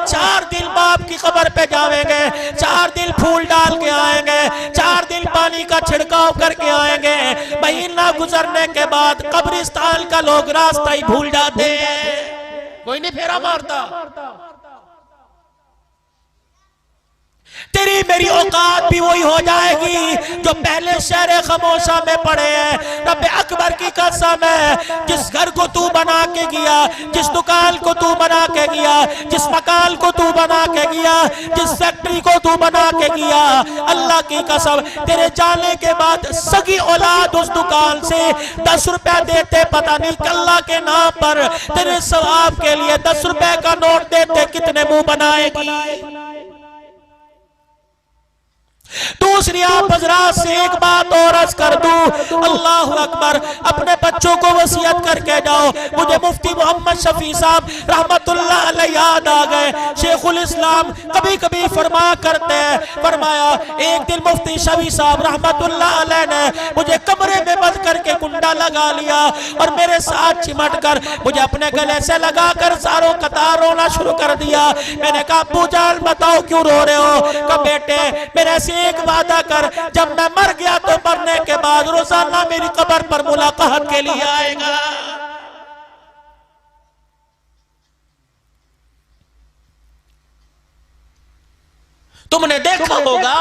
4 दिन बाप की कब्र पे जाएंगे, 4 दिन फूल डाल के आएंगे, 4 दिन पानी का छिड़काव करके आएंगे। महीना गुजरने के बाद कब्रिस्तान का लोग रास्ता ही भूल जाते हैं, कोई नहीं फेरा मारता। तेरी मेरी औकात भी वही हो जाएगी जो पहले शहर खामोशा में पड़े हैं। रब्बे अकबर की कसम है, जिस घर को तू बना के गया, जिस दुकान को तू बना के गया, जिस मकान को तू बना के गया, जिस फैक्ट्री को तू बना के गया, अल्लाह की कसम तेरे जाने के बाद सगी औलाद उस दुकान से 10 रुपए देते, पता नहीं अल्लाह के नाम पर तेरे सवाब के लिए 10 रुपए का नोट देते, कितने मुंह बनाएगी। दूसरी आप हजरात से एक बात और अर्ज कर दूं, अल्लाह अकबर, अपने बच्चों को वसीयत करके जाओ। मुझे मुफ्ती मोहम्मद शफी साहब रहमतुल्लाह अलैह याद आ गए। शेखुल इस्लाम कभी कभी फरमा करते हैं, फरमाया एक दिन मुफ्ती शफी साहब रहमतुल्लाह अलैह ने मुझे कमरे में बंद करके कुंडा लगा लिया और मेरे साथ चिमट कर मुझे अपने गले से लगाकर सारों कतार रोना शुरू कर दिया। मैंने कहा अब्बू जान बताओ क्यों रो रहे हो? कहा बेटे मेरे से एक वादा कर, जब मैं मर गया तो मरने के बाद रोजाना मेरी कब्र पर मुलाकात के लिए आएगा। तुमने देखा होगा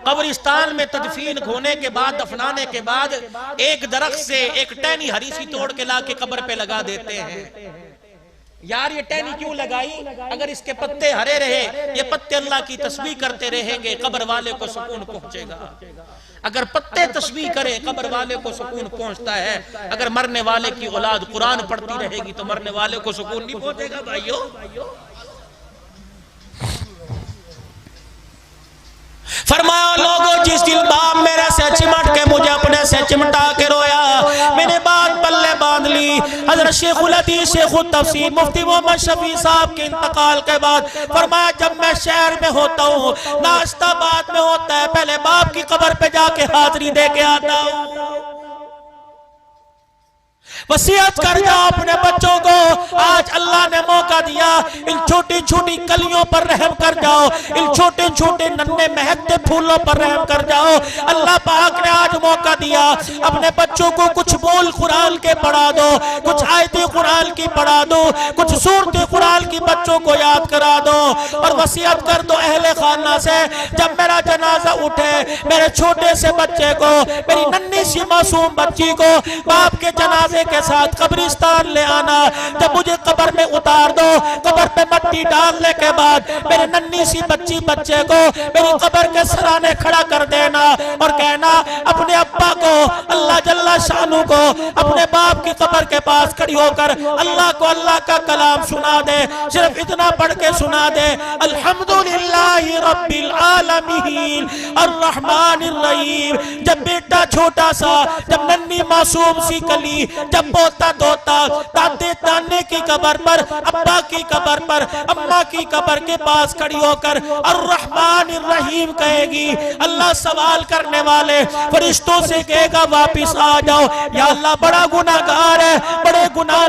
कब्रिस्तान में तदफीन होने के बाद, दफनाने के बाद एक दरख्त से एक टहनी हरी सी तोड़ के लाके कब्र पे लगा देते हैं। यार ये टहनी क्यों लगाई? अगर इसके पत्ते हरे रहे, ये पत्ते अल्लाह की तस्बीह करते रहेंगे, कब्र वाले को सुकून पहुंचेगा। अगर पत्ते तस्बीह करे कब्र वाले को सुकून पहुंचता है। अगर मरने वाले की औलाद कुरान पढ़ती रहेगी तो मरने वाले को सुकून नहीं पहुंचेगा। भाइयों फरमाया लोगों, जिस दिन बाप मेरे से चिमट के मुझे अपने से चिमटा के रोया, मैंने बात पल्ले बांध ली। हज़रत शेखुल हदीस शेखुल तफसीर मुफ्ती मोहम्मद शफी साहब के इंतकाल के बाद फरमाया जब मैं शहर में होता हूँ, नाश्ता बाद में होता है, पहले बाप की कब्र पे जाके हाजिरी दे के आता हूँ। वसीयत कर जाओ अपने बच्चों को, आज अल्लाह ने मौका दिया, इन छोटी छोटी कलियों पर रहम कर जाओ, इन छोटे छोटे नन्हे महकते फूलों पर रहम कर जाओ। अल्लाह पाक ने आज मौका दिया, अपने बच्चों को कुछ बोल कुरान के पढ़ा दो, कुछ आयतें कुरान की पढ़ा दो, कुछ सूरतें कुरान की बच्चों को याद करा दो। और वसीयत कर दो अहले खाना से, जब मेरा जनाजा उठे मेरे छोटे से बच्चे को, मेरी नन्ही सी मासूम बच्ची को बाप के जनाजे के साथ कब्रिस्तान ले आना। जब मुझे कब्र में उतार दो, कब्र पे मट्टी डालने के बाद मेरे नन्ही सी बच्ची बच्चे को मेरी कब्र के सराने खड़ा कर देना और कहना अपने अब्बा को, अल्लाह जल्ला शानू को अपने बाप की कब्र के पास खड़ी होकर अल्लाह को अल्लाह का कलाम सुना दे। सिर्फ इतना पढ़ के सुना दे, अल्हम्दुलिल्लाहि रब्बिल आलमीन अर्रहमानिर रहीम। जब बेटा छोटा सा, जब नन्ही मासूम सी कली जब पोता धोता दादे दाने की कब्र पर, अब्बा की कब्र पर, अम्मा की कब्र के पास खड़ी होकर अर्रहमानिर रहीम कहेगी, अल्लाह सवाल करने वाले फरिश्तों से कहेगा वापिस आ जाओ, या अल्लाह बड़ा गुनाहगार है, बड़े गुनाह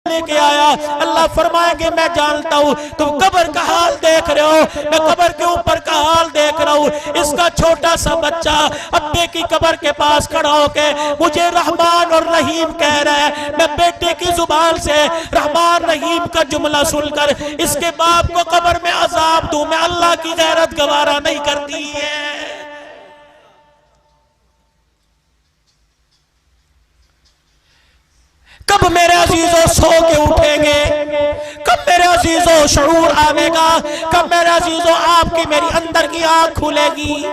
लेके आया। अल्लाह फरमाएंगे मैं जानता हूँ तुम कब्र का हाल देख रहे हो, मैं कब्र के ऊपर का हाल देख रहा हूँ। इसका छोटा सा बच्चा अब्बे की कब्र के पास खड़ा होके मुझे रहमान और रहीम कह रहा है। मैं बेटे की जुबान से रहमान रहीम का जुमला सुनकर इसके बाप को कब्र में अजाब दूं, मैं अल्लाह की गैरत गवारा नहीं करती है। कब मेरे अजीजों सो के उठेंगे? कब मेरे अजीजों शऊर आवेगा? कब मेरे अजीजों आपकी मेरी अंदर की आंख खुलेगी?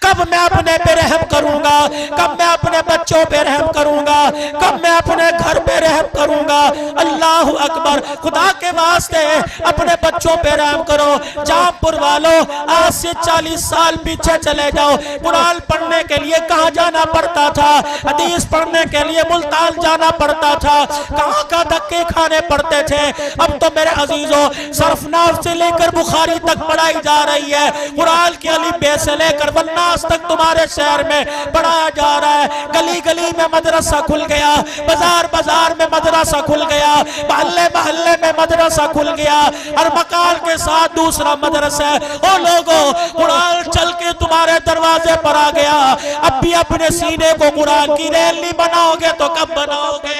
कब मैं अपने पे रहम करूंगा? कब मैं अपने बच्चों पे रहम करूंगा? कब मैं अपने घर पे रहम करूंगा? अल्लाह अकबर, खुदा के वास्ते अपने बच्चों पे रहम करो। जामपुर वालों, आज से 40 साल पीछे चले जाओ, कुरान पढ़ने के लिए कहाँ जाना पड़ता था, हदीस पढ़ने के लिए मुल्तान जाना पड़ता था, कहाँ का धक्के खाने पड़ते थे। अब तो मेरे अजीजों सरफनाफ से लेकर बुखारी तक पढ़ाई जा रही है, कुरान की अलिफ से लेकर नास तक तुम्हारे शहर में पढ़ाया जा रहा है। गली गली में मदरसा खुल गया, बाजार बाजार में मदरसा खुल गया, मोहल्ले मोहल्ले में मदरसा खुल गया, हर मकान के साथ दूसरा मदरसा है। ओ लोगों, कुरान चल के तुम्हारे दरवाजे पर आ गया, अब भी अपने सीने को कुरान की रैली बनाओगे तो कब बनाओगे?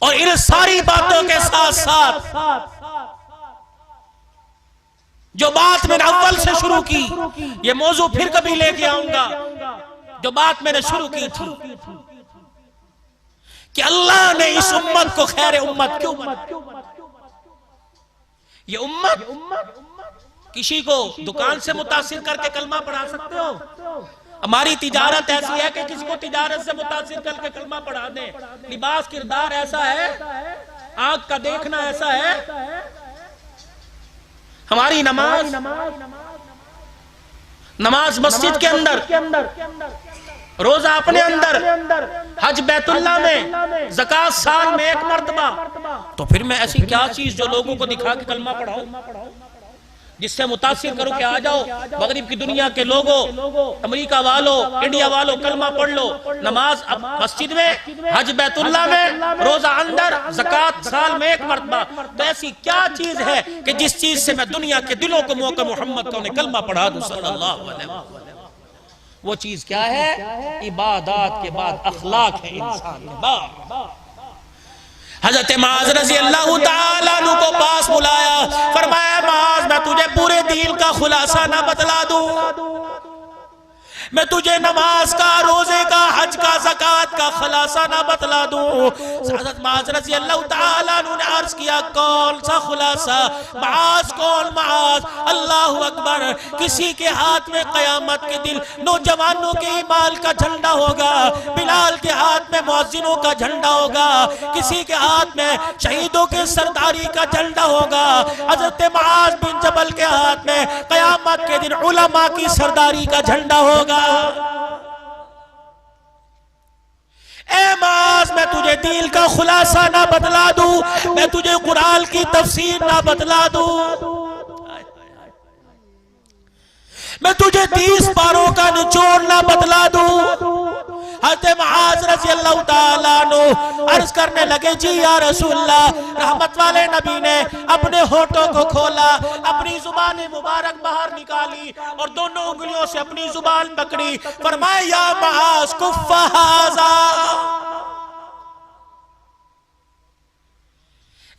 और इन सारी बातों के साथ साथ जो बात मैंने अव्वल से शुरू की, ये मौजू फिर कभी लेके आऊंगा, जो बात मैंने शुरू की थी कि अल्लाह ने इस उम्मत को खैर उम्मत क्यों बनाया। ये उम्मत किसी को दुकान से मुतासिर करके कलमा पढ़ा सकते हो? हमारी तिजारत ऐसी है कि किसी को तिजारत से मुतासिर करके कलमा पढ़ा दें। लिबास किरदार ऐसा है, आंख का देखना ऐसा है। हमारी नमाज मस्जिद के अंदर, रोजा अपने अंदर, हज बैतुल्लाह में, ज़कात साल में एक मर्तबा। तो फिर मैं ऐसी क्या चीज जो लोगों को दिखा के कलमा पढ़ाऊं, जिससे मुतासिर करो कि आ जाओ मगरिब की दुनिया के लोगों, अमेरिका वालों, इंडिया वालों, कलमा पढ़ लो। नमाज मस्जिद में, हज बैतुल्लाह में, रोजा अंदर, ज़कात साल में एक मर्तबा। तो ऐसी क्या चीज है कि जिस चीज से मैं दुनिया के दिलों को मौका मोहम्मद का कलमा पढ़ा दूं सल्लल्लाहु अलैहि वसल्लम? वो चीज क्या है? इबादत के बाद अखलाक है इंसान के बाद। हजरत माज रज़ी अल्लाह ताला अन्हु को पास बुलाया, फरमाया माज, मैं तुझे पूरे दीन का खुलासा ना बतला दूं? मैं तुझे नमाज का, रोजे का, हज का, ज़कात का खुलासा ना बतला दूं? हज़रत माज रज़ी अल्लाह ताला अन्हु ने अर्ज किया, कौन सा खुलासा? माज कौन? माज अल्लाहु अकबर। किसी के हाथ में क़यामत के दिन नौजवानों के ईमान का झंडा होगा, बिलाल के हाथ में मुअज्जिनों का झंडा होगा, किसी के हाथ में शहीदों के सरदारी का झंडा होगा। हज़रत माज बिन जबल के हाथ में क़यामत के दिन उलमा की सरदारी का झंडा होगा। ए माज, मैं तुझे दीन का खुलासा ना बतला दूं? मैं तुझे कुरान की तफसीर ना बतला दूं? मैं तुझे 30 पारों का निचोड़ ना बतला दूं? हज़रत मुआज़ रज़ी अल्लाह ताला अन्हु अर्ज करने लगे, जी या रसूलल्लाह। रहमत वाले नबी ने अपने होठों को खोला, अपनी जुबान मुबारक बाहर निकाली और दोनों उंगलियों से अपनी जुबान पकड़ी। फरमाया, या मुआज़ कुफ़्फ़ा हाज़ा,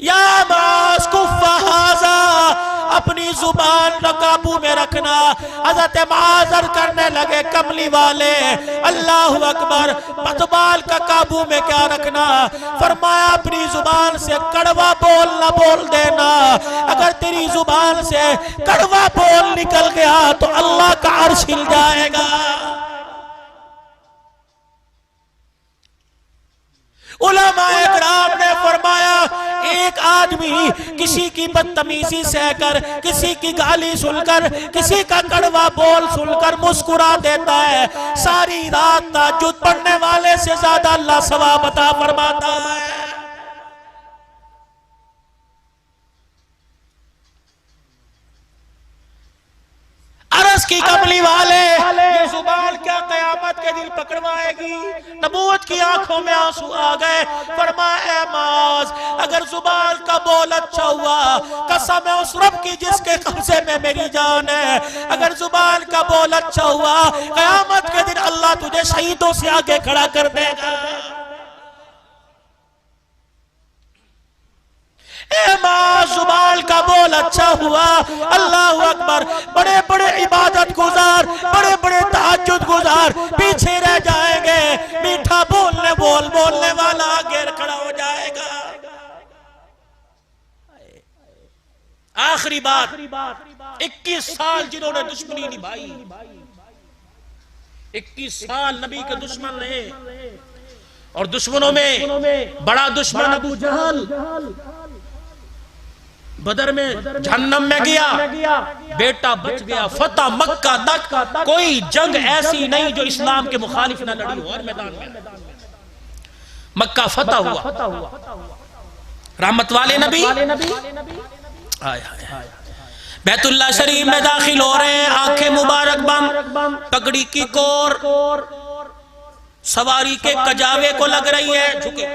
या मुआज़ कुफ़्फ़ा हाज़ा, अपनी जुबान काबू में रखना। हज़रत मुआज़ करने लगे, कमली वाले, अल्लाहु अकबर, जुबान का काबू में क्या रखना? फरमाया, अपनी जुबान से कड़वा बोल ना बोल देना। अगर तेरी जुबान से कड़वा बोल निकल गया तो अल्लाह का अर्श हिल जाएगा। उलमाए किराम ने फरमाया, एक आदमी किसी की बदतमीजी सहकर, किसी की गाली सुनकर, किसी का कड़वा बोल सुनकर मुस्कुरा देता है, सारी रात तहज्जुद पढ़ने वाले से ज्यादा अल्लाह सवाब अता फरमाता है। अरस की कमली वाले, ये जुबान क्या कयामत के दिन पकड़वाएगी? नबूवत की आंखों में आंसू आ गए। फरमाया, माज, अगर जुबान का बोल अच्छा हुआ, कसम है उस रब की जिसके कब्जे में मेरी जान है, अगर जुबान का बोल अच्छा हुआ, कयामत के दिन अल्लाह तुझे शहीदों से आगे खड़ा कर देगा। जुबान का बोल अच्छा हुआ, अल्लाह अकबर, बड़े बड़े इबादत गुजार, बड़े बड़े तहज्जुद गुजार पीछे रह जाएंगे। मीठा बोलने वाला आगे खड़ा हो जाएगा। आखिरी बात, 21 साल जिन्होंने दुश्मनी निभाई, 21 साल नबी के दुश्मन रहे, और दुश्मनों में बड़ा दुश्मन अबू जहल बदर में जहन्नम में गया, बेटा बच गया। फतह मक्का तक कोई जंग ऐसी नहीं जो इस्लाम के मुखालिफ न लड़ी हो। हर मैदान में मक्का फतह हुआ। रहमत वाले नबी बैतुल्लाह शरीफ में दाखिल हो रहे हैं, आंखें मुबारक बंद, पगड़ी की कोर, सवारी के कजावे को लग रही है, झुके।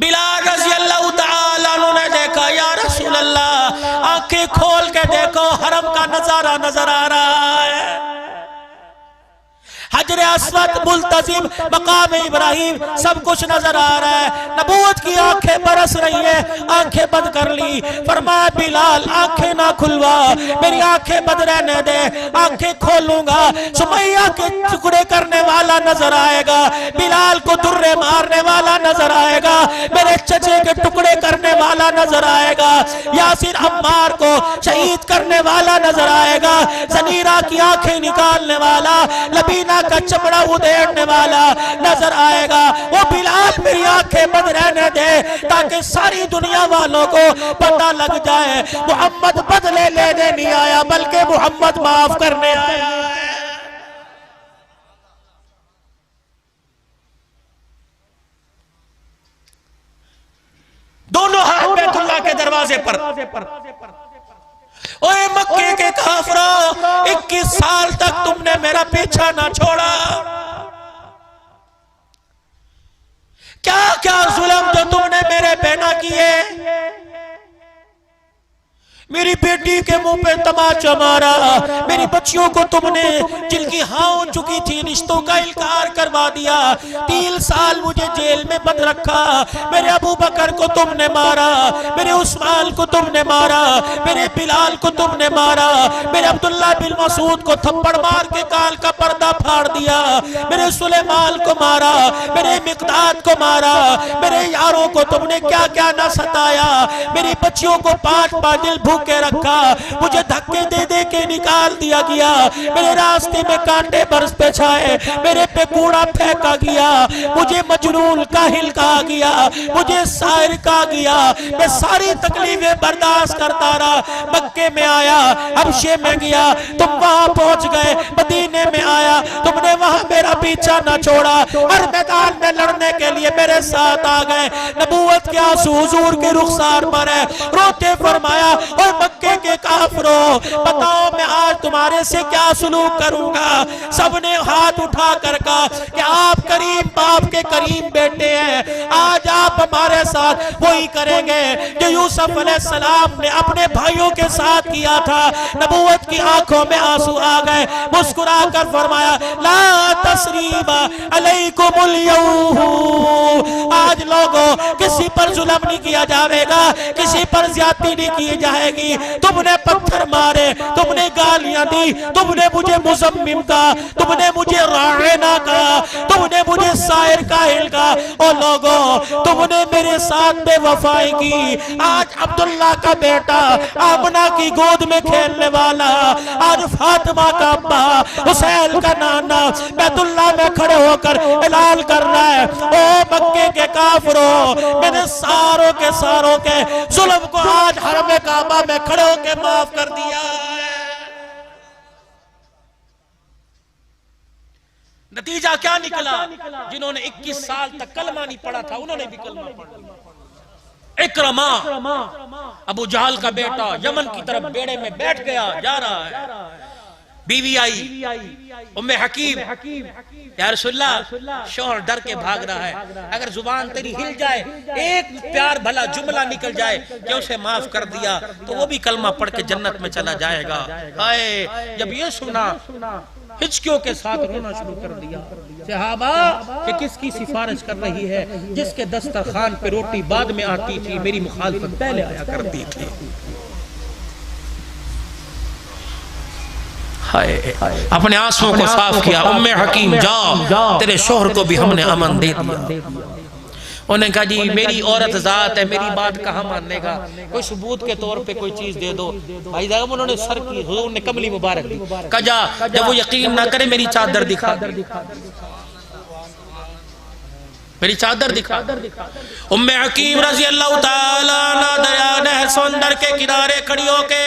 बिलाल रज़ी अल्लाह तआला अन्हु ने देखा, या रसूल अल्लाह, आंखें खोल के देखो, हरम का नजारा नजर आ रहा है। हजर अस्वद, मुल्तजिम, मकाम इब्राहिम, सब कुछ नजर आ रहा है। नबूवत की आंखें बरस रही है, आंखें बंद कर ली। फरमाया बिलाल आंखें ना खुलवा, मेरी आंखें बंद रहने दे, आंखें खोलूंगा सुमैया के टुकड़े करने वाला नजर आएगा, बिलाल को दुर्रे मारने वाला नजर आएगा, मेरे चचे के टुकड़े करने वाला नजर आएगा, यासिर अम्मार को शहीद करने वाला नजर आएगा, जनीरा की आंखें निकालने वाला, लबीना का चमड़ा उधेड़ने वाला नजर आएगा। वो बिलाल मेरी आंखें बंद रहने दे ताकि सारी दुनिया वालों को पता लग जाए मोहम्मद बदले लेने नहीं आया बल्कि मोहम्मद माफ करने आया है। दोनों हाथ बैतुल्लाह के दरवाजे पर। ओए मक्के के काफिरों, 21 साल तक तुमने मेरा पीछा ना छोड़ा, क्या क्या जुल्म जो तुमने मेरे पे ना किए, मेरी बेटी के मुंह पे तमाचा मारा, मेरी बच्चियों को तुमने जिनकी हाँ हो चुकी थी रिश्तों का इनकार करवा दिया, 3 साल मुझे जेल में बंद रखा, मेरे अबू बकर को तुमने मारा, मेरे उस्मान को तुमने मारा, मेरे बिलाल को तुमने मारा, मेरे अब्दुल्ला बिन मसूद को थप्पड़ मार के काल का पर्दा फाड़ दिया, मेरे सुलेमान को मारा, मेरे मिकदाद को मारा, मेरे यारों को तुमने क्या क्या ना सताया, मेरी बच्चियों को 5 दिन भूख के रखा, मुझे धक्के दे दे के निकाल दिया गया, मेरे रास्ते में कांटे बरस पे छाए, मेरे पे कूड़ा फेंका गया, मुझे मजनून काहिल कहा गया, मुझे शायर कहा गया, मैं सारी तकलीफें बर्दाश्त करता रहा। मक्के में आया, हबशे में गया, तुम वहां पहुंच गए, मदीने में आया, तुमने वहां मेरा पीछा ना छोड़ा, हर मैदान में लड़ने के लिए मेरे साथ आ गए। नबूवत के आंसू हुजूर के रुखसार पर है, रोते फरमाया और मक्के के काफिरों बताओ मैं आज तुम्हारे से क्या सुलूक करूंगा। सबने हाथ उठा कर कहा कि आप करीम बाप के करीम बेटे हैं, आज आप हमारे साथ वही करेंगे जो यूसुफ अलैहिस्सलाम ने अपने भाइयों के साथ किया था। नबूवत की आंखों में आंसू आ गए, मुस्कुरा कर फरमाया ला तसरीबा अलैकुमुल यौम, आज लोगों किसी पर जुल्म नहीं किया जाएगा, किसी पर ज्यादती नहीं की जाएगी। तुमने पत्थर मारे, तुमने गालियां दी, तुमने मुझे मुज़म्मिम कहा, तुमने मुझे रायना कहा, तुमने मुझे शायर काहिल कहा, ओ लोगों तुमने मेरे साथ बेवफाई की। आज अब्दुल्ला का बेटा आमना की गोद में खेलने वाला, आज फातिमा का अब्बा, हुसैन का नाना बैतुल्लाह में खड़े होकर ऐलान कर रहा है ओ मक्के के काफिरों, मैंने सारों के जुल्म को आज हरम काबा में खड़े होकर माफ कर दिया है। नतीजा क्या निकला? जिन्होंने 21 साल तक कलमा नहीं पढ़ा था उन्होंने भी कलमा पढ़ा। इकरमा अबू जहल का बेटा यमन की तरफ बेड़े में बैठ गया, जा रहा है, बीवी आई उम्मे हकीम, या रसूलल्लाह शौहर डर के भाग रहा है, अगर जुबान तेरी हिल जाए, एक प्यार भला जुमला निकल जाए कि उसे माफ कर दिया तो वो भी कलमा पढ़ के जन्नत में चला जाएगा। हाय जब ये सुना हिचकियों के साथ रोना शुरू कर दिया। सहाबा कि किसकी सिफारिश कर रही है, जिसके दस्तरखान पे रोटी बाद में आती थी, मेरी मुखालफत पहले आया करती थी। अपने आंसुओं को साफ किया, उम्मे हकीम जाओ तेरे शोहर को भी हमने अमन दे दिया। उन्होंने कहा जी मेरी औरत जात है, मेरी बात कहाँ मानेगा, कोई सबूत के तौर पे कोई चीज दे दो। भाई साहब उन्होंने सर की, हुजूर ने कमली मुबारक दी, कहा जा जब वो यकीन ना करे मेरी चादर दिखा। मेरी चादर दिखा। उम्मे हकीम रज़ी अल्लाह ताला अन्हा दरिया समंदर के किनारे खड़ी होके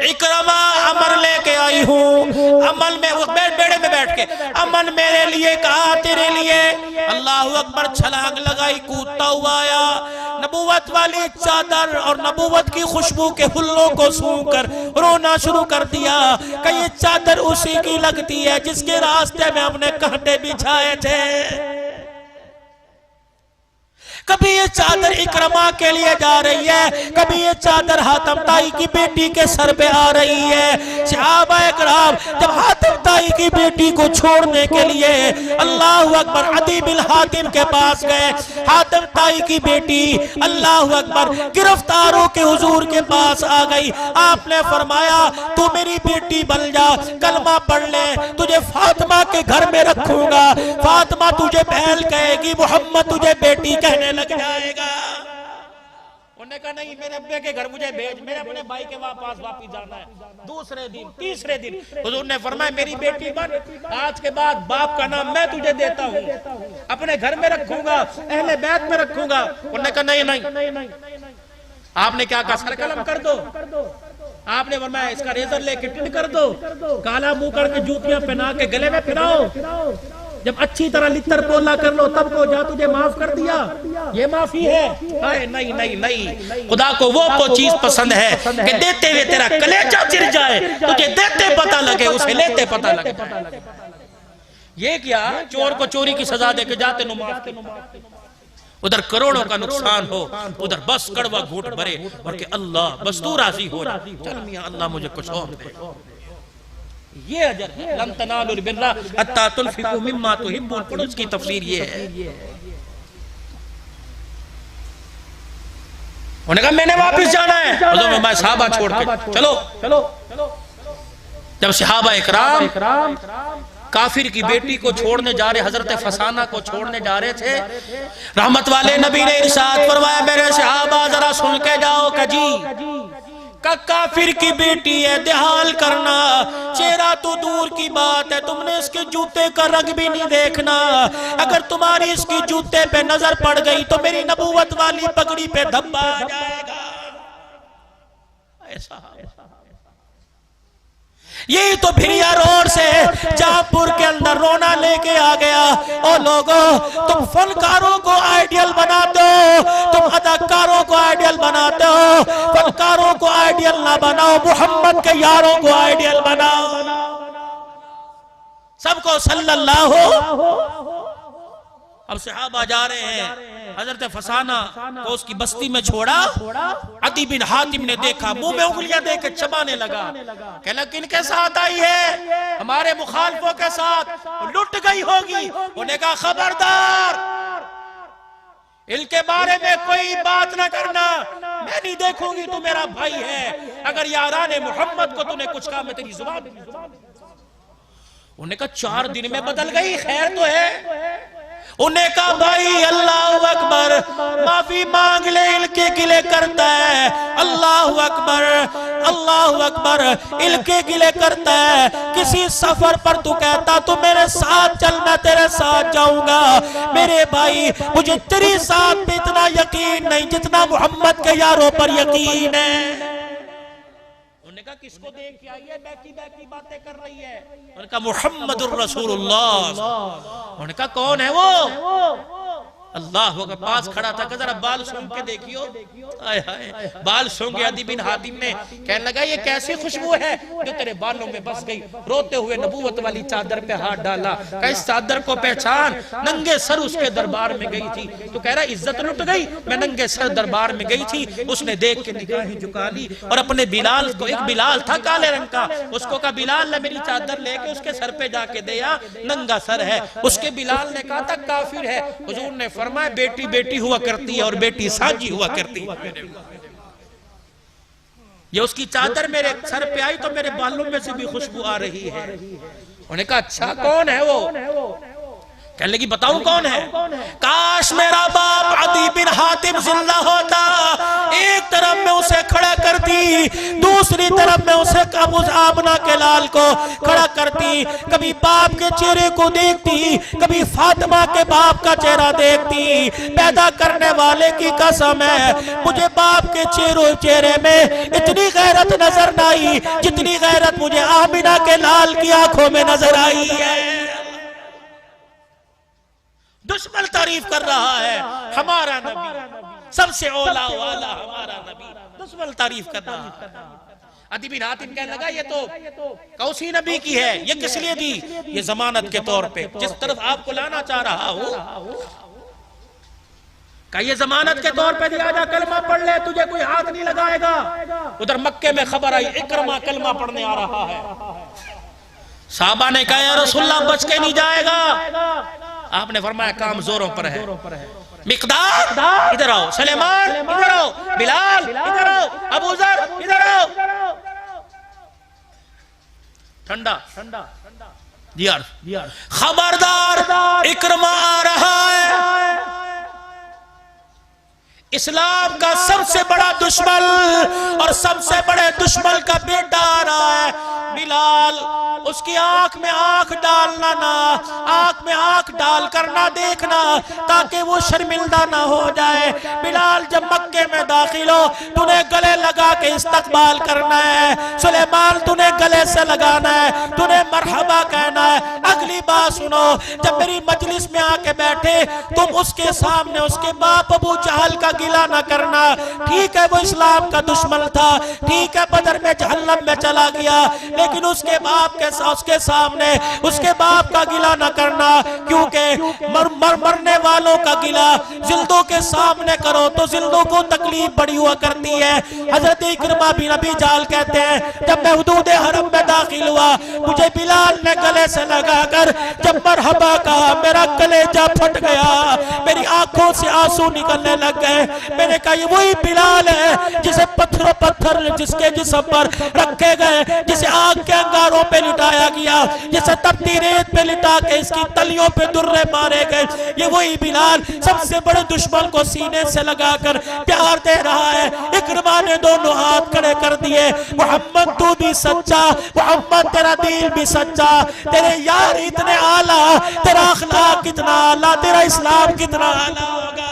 इकरमा अमर लेके आई हूँ। अमल में वो बेड़े में बैठ के अमन मेरे लिए कहा तेरे लिए। अल्लाह अकबर, छलांग लगाई, कूदता हुआ आया, नबूवत वाली चादर और नबूवत की खुशबू के हुल्लों को सूंघकर रोना शुरू कर दिया कि ये चादर उसी की लगती है जिसके रास्ते में हमने कांटे बिछाए थे। कभी ये चादर इकरमा के लिए जा रही है, कभी ये चादर हातिम ताई की बेटी के सर पे आ रही है। सहाबा इकराम जब हातिम ताई की बेटी को छोड़ने के लिए अल्लाह अकबर अदी बिन हातिम के पास गए, हातिम ताई की बेटी अल्लाह अकबर गिरफ्तारों के हुजूर के पास आ गई। आपने फरमाया तू मेरी बेटी बन जा, कलमा पढ़ ले, तुझे फातिमा के घर में रखूंगा। फातिमा तुझे बहन कहेगी, मोहम्मद तुझे बेटी कहने लग जाएगा। उन्होंने कहा नहीं, मेरे अब्बे के घर मुझे भेज, मेरे अपने भाई के पास वापस जाना है। दूसरे दिन तीसरे दिन हुजूर ने फरमाया मेरी बेटी बन, आज के बाद बाप का नाम मैं तुझे देता हूँ, अपने घर में रखूंगा, अहले बैत में रखूंगा। उन्होंने कहा नहीं नहीं। आपने क्या कहा, सर कलम कर दो। आपने फरमाया इसका रेजर लेके टिंड कर दो, काला मुंह करके जूतियां पहना के गले में फिराओ, जब अच्छी तरह लित्तर पोला कर लो तब को जा तुझे माफ कर दिया, ये माफी है। नहीं नहीं नहीं, खुदा को वो चीज पसंद है कि देते हुए तेरा कलेजा चिर जाए, तुझे देते पता लगे, उसे लेते पता लगे। ये क्या, चोर को चोरी की सजा देके जाते नु माफ कर, उधर करोड़ों का नुकसान हो, उधर बस कड़वा घूट भरे और के अल्लाह बस तू राजी हो जा, चल मियां अल्लाह मुझे कुछ और दे। ये अजर है, लन तनालुल बिर्रा हत्ता तुनफिकू मिम्मा तुहिब्बून, पढ़ो उसकी तफसीर ये है। उन्होंने कहा मैंने वापस जाना है, तो मैं सहाबा छोड़ के चलो। जब सहाबा इकराम काफिर की बेटी को छोड़ने जा रहे, हजरत फसाना को छोड़ने जा रहे थे, रहमत वाले नबी ने इरशाद फरमाया मेरे सहाबा जरा सुन के जाओ कजी का काफिर की बेटी है, देहाल करना, चेहरा तो दूर की बात है, तुमने इसके जूते का रंग भी नहीं देखना, अगर तुम्हारी इसकी जूते पे नजर पड़ गई तो मेरी नबूवत वाली पगड़ी पे धब्बा आ जाएगा। ऐसा यही तो भिरिया रोड से जहापुर के अंदर रोना लेके आ गया। ओ लोगों, तुम फनकारों को आइडियल बनाते हो, तुम अदाकारों को आइडियल बनाते हो, फनकारों को आइडियल ना बनाओ, मोहम्मद के यारों को आइडियल बनाओ। सबको सल्लल्लाहु। अब सहाबा जा रहे हैं, हजरत फसाना को उसकी बस्ती में छोड़ा, अदी बिन हातिम ने देखा, मुंह में उंगलियां देकर चबाने लगा, कहला किनके साथ आई है, हमारे मुखालफों के साथ, लुट गई होगी। उन्होंने कहा खबरदार, इनके बारे में कोई बात ना करना, मैं नहीं देखूंगी, तू मेरा भाई है, अगर याराने मोहम्मद को तूने कुछ कहा मैं तेरी जुबान। उन्होंने कहा 4 दिन में बदल गई, खैर तो है। उन्हें कहा भाई अल्लाह अकबर, माफी मांग ले, इनके गिले करता है, अल्लाह अकबर अल्लाह अकबर, इनके गिले करता है। किसी सफर पर तू कहता तू मेरे साथ चल, मैं तेरे साथ जाऊंगा, मेरे भाई मुझे तेरी साथ पे इतना यकीन नहीं जितना मोहम्मद के यारों पर यकीन है। उन्होंने कहा किसको देख के आई है, बैकी बातें कर रही है। उन्होंने कहा मुहम्मदुर रसूलुल्लाह। उन्होंने कहा कौन है वो? अल्लाह के पास खड़ा था, जरा बाल सूंघ के देखियो। हाय हाय, बाल सूंघे अदी बिन हातिम ने, कहने लगा ये कैसी खुशबू है जो तेरे बालों में बस गई। रोते हुए नबूवत वाली चादर पे हाथ डाला, कहा इस चादर को पहचान, नंगे सर उसके दरबार में गई थी। तो कह रहा इज्जत लुट गई, मैं नंगे सर दरबार में गई थी, उसने देख के निगाहें झुका ली और अपने बिलाल को, एक बिलाल था काले रंग का, उसको कहा बिलाल ने मेरी चादर लेके उसके सर पे जाके दिया, नंगा सर है। उसके बिलाल ने कहा था काफिर है। हुजूर ने फरमाया बेटी बेटी हुआ करती है और बेटी साझी हुआ करती है। ये उसकी चादर मेरे सर पे आई तो मेरे बालों में से भी खुशबू आ रही है। उन्होंने कहा अच्छा कौन है वो? कहने लगी बताऊं कौन है? काश मेरा बाप अदी बिन हातिम जिंदा होता, एक तरफ में उसे खड़ा करती, दूसरी तरफ में उसे उस आमना के लाल को खड़ा करती। कभी बाप के चेहरे को देखती, कभी फातिमा के बाप का चेहरा देखती। पैदा करने वाले की कसम है, मुझे बाप के चेहरे में इतनी गैरत नजर न आई जितनी गैरत मुझे आमिना के लाल की आंखों में नजर आई है। दुश्मन तारीफ कर रहा है हमारा नबी, सबसे औला वाला हमारा नबी, दुश्मन तारीफ कर रहा है। अदी बिन हातिम कहने लगा ये तो कौसी नबी की है, ये किस लिए दी? ये जमानत के तौर पे, जिस तरफ आपको लाना चाह रहा हूं ये जमानत के तौर पे दिया जा, कलमा पढ़ ले, तुझे कोई हाथ नहीं लगाएगा। उधर मक्के में खबर आई इकरमा कलमा पढ़ने आ रहा है। साहबा ने कहा या रसूलल्लाह बच के नहीं जाएगा। आपने फरमाया काम जोरों पर है। मिकदाद इधर आओ, सलेमान इधर आओ, बिलाल इधर आओ, अबू जर इधर आओ। ठंडा खबरदार इकरमा आ रहा है। इस्लाम का सबसे बड़ा दुश्मन और सबसे बड़े दुश्मन का बेटा आ रहा है बिलाल। उसकी आंख में आंख डालना ना, आंख में आंख डाल कर ना देखना ताकि वो शर्मिंदा ना हो जाए। बिलाल जब मक्के में दाखिल हो तूने गले लगा के इस्तकबाल करना है। सुलेमान तूने गले से लगाना है, तूने मरहबा कहना है। अगली बात सुनो, जब मेरी मजलिस में आके बैठे तुम उसके सामने उसके बाप अबू जहल का गिला ना करना। ठीक है वो इस्लाम का दुश्मन था, ठीक है बदर में जहन्नम में चला गया, लेकिन उसके बाप के उसके सामने उसके बाप का गिला ना करना, क्योंकि मरने वालों का गिला जिल्दों के सामने करो तो जिल्दों को तकलीफ बड़ी हुआ करती है। हजरत इकरमा बिन अबी जाल कहते हैं जब मैं हुदूद हरम में दाखिल हुआ मुझे बिलाल ने गले से लगाकर जब मरहबा कहा मेरा कलेजा फट गया, मेरी आंखों से आंसू निकलने लग गए। मैंने कहा ये वही बिलाल है जिसे पत्थर जिसके जिस्म पर रखे गए, जिसे आग के अंगारों पे लिटाया गया, जिसे तपती रेत पे लिटा के इसकी तलियों पे दुर्रे मारे गए। ये वही बिलाल सबसे बड़े दुश्मन को सीने से लगाकर प्यार दे रहा है। इकरमा ने दोनों हाथ खड़े कर दिए, मोहम्मद तू भी सच्चा, मोहम्मद तेरा दिल भी सच्चा, तेरे यार इतने आला, तेरा अखलाक कितना आला, तेरा इस्लाम कितना आला होगा।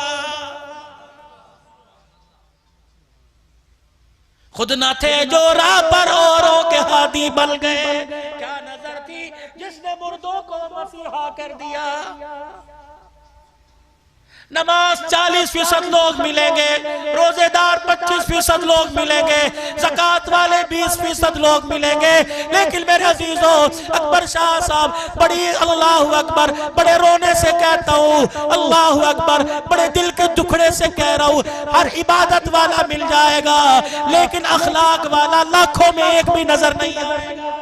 खुद न थे जो राह पर औरों के हादी बन गए, क्या नजर थी जिसने मुर्दों को मसीहा कर दिया। नमाज 40% लोग मिलेंगे, रोजेदार 25% लोग मिलेंगे, ज़कात वाले 20% लोग मिलेंगे, लेकिन मेरे अजीजों अकबर शाह साहब बड़ी अल्लाह अकबर बड़े रोने से कहता हूँ, अल्लाह अकबर बड़े दिल के टुकड़े से कह रहा हूँ, हर इबादत वाला मिल जाएगा लेकिन अखलाक वाला लाखों में एक भी नजर नहीं आएगा।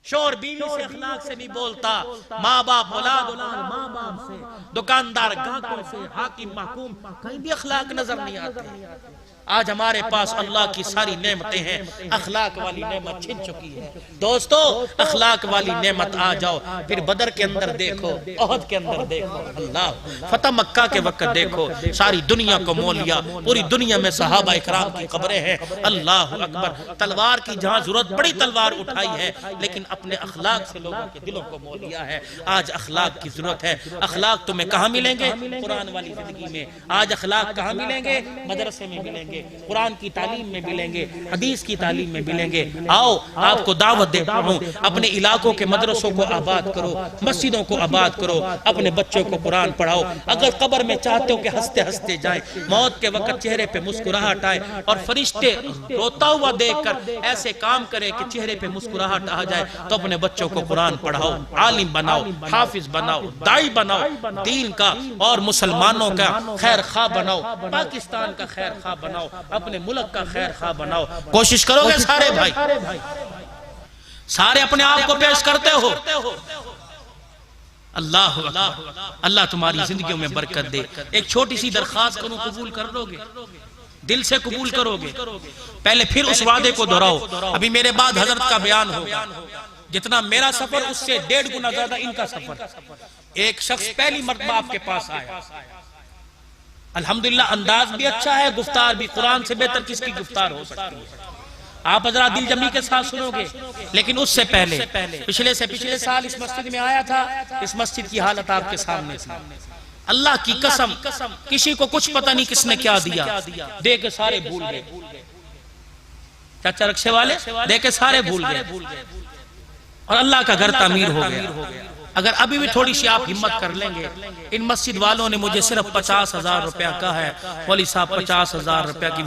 शोर बीवी से अखलाक से नहीं बोलता, माँ बाप औलाद माँ बाप से, दुकानदार ग्राहकों से, हाकिम महकूम कहीं भी अखलाक नजर नहीं आते। आज हमारे पास अल्लाह की सारी नेमतें हैं, अखलाक वाली नेमत छिन चुकी है। दोस्तों अखलाक वाली नेमत आ जाओ, फिर बदर के अंदर देखो, ओहद के अंदर देखो, अल्लाह फतह मक्का के वक्त देखो, सारी दुनिया को मोल लिया, पूरी दुनिया में सहाबा इकराम की कब्रें हैं। अल्लाह अकबर, तलवार की जहां जरूरत बड़ी तलवार उठाई है, लेकिन अपने अखलाक से लोगों के दिलों को मोल लिया है। आज अखलाक की जरूरत है। अखलाक तुम्हें कहाँ मिलेंगे? कुरान वाली जिंदगी में। आज अखलाक कहाँ मिलेंगे? मदरसे में मिलेंगे, कुरान की तालीम में मिलेंगे, हदीस की तालीम में मिलेंगे। आओ आपको दावत देता हूँ, अपने इलाकों के मदरसों को आबाद करो, मस्जिदों को आबाद करो, अपने बच्चों को कुरान पढ़ाओ। अगर कब्र में चाहते हो कि हंसते हंसते जाए, मौत के वक्त चेहरे पे मुस्कुराहट आए और फरिश्ते रोता हुआ देखकर ऐसे काम करे कि चेहरे पे मुस्कुराहट आ जाए, तो अपने बच्चों को कुरान पढ़ाओ, आलिम बनाओ, हाफिज बनाओ, दाई बनाओ, दीन का और मुसलमानों का खैर खा बनाओ, पाकिस्तान का खैर खा बनाओ, अपने मुल्क का खैर खा बनाओ। कोशिश करोगे सारे भाई? सारे अपने आप को पेश करते हो। अल्लाह अल्लाह तुम्हारी जिंदगियों में बरकत दे। एक छोटी सी दरखास्त करूं, कबूल कर लोगे? दिल से कबूल करोगे? पहले फिर उस वादे को दोहराओ। अभी मेरे बाद हजरत का बयान होगा। जितना मेरा सफर उससे 1.5 गुना ज्यादा इनका सफर। एक शख्स पहली मर्तबा आपके पास आया, अल्हम्दुलिल्लाह अंदाज भी अच्छा है, गुफ्तार भी कुरान से बेहतर किसकी गुफ्तार हो सकती है। आप हजरा दिल जमी के साथ सुनोगे। लेकिन उससे पहले पिछले साल इस मस्जिद में आया था, इस मस्जिद की हालत आपके सामने थी। अल्लाह की कसम किसी को कुछ पता नहीं किसने क्या दिया, दे के सारे भूल गए। चाचा रक्शे वाले दे के सारे भूल गए और अल्लाह का घर तामीर हो गया। अगर अभी भी थोड़ी सी आप हिम्मत कर लेंगे, इन मस्जिद वालों ने मुझे सिर्फ 50,000 रुपया कहा है, मौलवी साहब 50,000 रुपया की